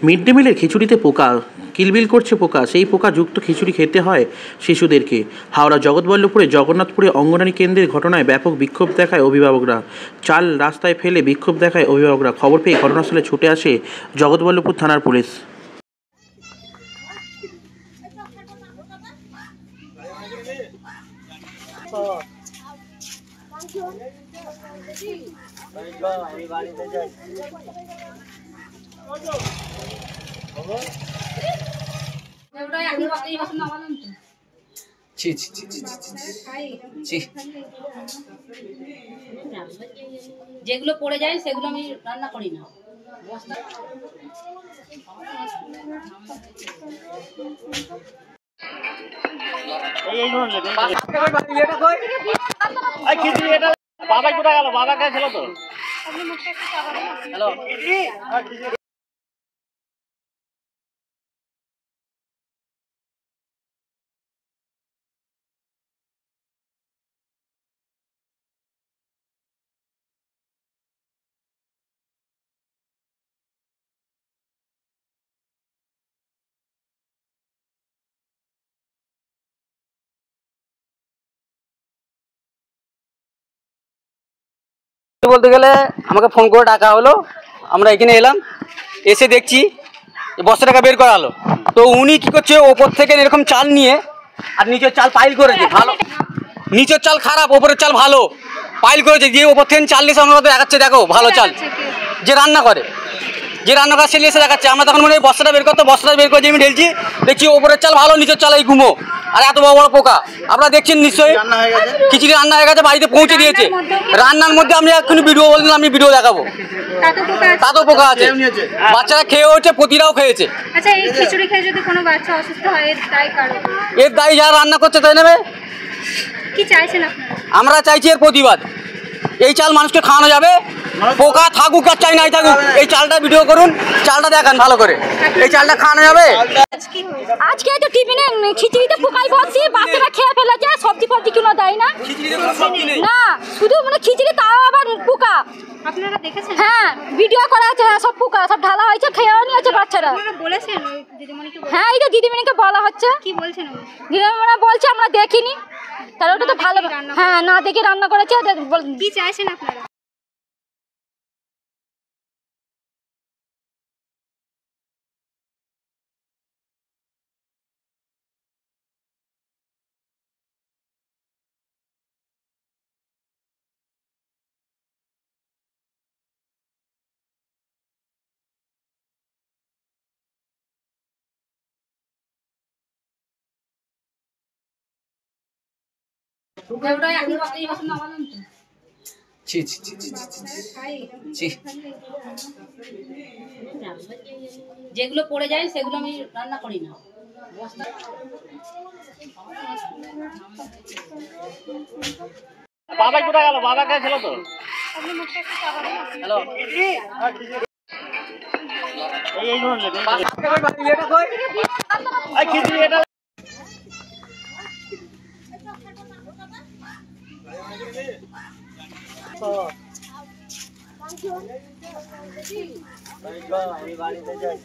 Mid day মিলের খিচুড়িতে পোকা, কিলবিল করছে পোকা, সেই পোকাযুক্ত খিচুড়ি খেতে হয় শিশুদেরকে। হাওড়া জগৎবল্লভপুরে জগন্নাথপুরে অঙ্গনারী কেন্দ্রের ঘটনায় ব্যাপক বিক্ষোভ দেখায় অভিভাবকরা। চাল রাস্তায় ফেলে বিক্ষোভ দেখায় অভিভাবকরা। খবর পেয়ে ঘটনাস্থলে ছুটে আসে জগৎবল্লভপুর থানার পুলিশ। যেগুলো পড়ে যায় সেগুলো আমি রান্না করি না। বাবা কোথায় গেল? বাবা কাছে ছিল তো। হ্যালো, বলতে গেলে আমাকে ফোন করে ডাকা হলো, আমরা এখানে এলাম, এসে দেখছি বস্তা টাকা বের করা হলো। তো উনি কি করছে, ওপর থেকে এরকম চাল নিয়ে আর নিচের চাল পাইল করেছে। ভালো, নিচের চাল খারাপ, ওপরের চাল ভালো, পাইল করেছে। দিয়ে ওপর থেকে চাল নিয়ে আমরা দেখাচ্ছে, দেখো ভালো চাল। যে রান্না করে সে এসে দেখাচ্ছে। আমরা তখন মনে হয় বস্তাটা বের করতো, বস্তাটা বের করে আমি ঢেলছি, দেখছি ওপরের চাল ভালো, নিচের চাল এই গুমো আর এত বড় বড় পোকা। আপনারা দেখছেন নিশ্চয়ই খিচুড়ি রান্না হয়ে গেছে, বাড়িতে পৌঁছে দিয়েছে। রান্নার মধ্যে আমি এক্ষুনি ভিডিও বললাম, আমি ভিডিও দেখাবো। তাতেও পোকা আছে, বাচ্চারা খেয়ে হচ্ছে, পতিরাও খেয়েছে। আচ্ছা, এই খিচুড়ি খেয়ে যদি কোনো বাচ্চা অসুস্থ হয় এর দায়ী যারা রান্না করছে তাই নেবে। কি চাইছেন আপনারা? আমরা চাইছি এর প্রতিবাদ। এই চাল মানুষকে খাওয়ানো যাবে, পোকা থাকুক আর চাই নাই থাকুক, এই চালটা ভিডিও করুন, চালটা দেখান ভালো করে, এই চালটা খাওয়ানো যাবে। আজকে তো টিফিনে খিচুড়িতে পোকাই ভর্তি, বাচ্চারা খেয়ে ফেলেছে, সবজি ফবজি কিনো দেয় না, না শুধু মানে খিচুড়ি, তাও আবার পোকা। আপনারা দেখেছেন? হ্যাঁ, ভিডিও করা আছে, হ্যাঁ সব পোকা, সব ঢালা হয়েছে, খেয়েও নিয়েছে বাচ্চারা। বলেছেন দিদিমণিকে? হ্যাঁ, এই তো দিদিমণিকে বলা হচ্ছে। কি বলছেন? দিদিমণি বলছে আমরা দেখিনি, তাহলে ওটা তো ভালো, হ্যাঁ না দেখে রান্না করেছে। কি চাইছেন আপনারা? যেগুলো পড়ে যায় সেগুলো আমি রান্না করি না। বাবা কোথায় গেল? বাবা কাছে ছিল তো। হ্যালো, খিচুড়ি এটা বাড়িতে যাই।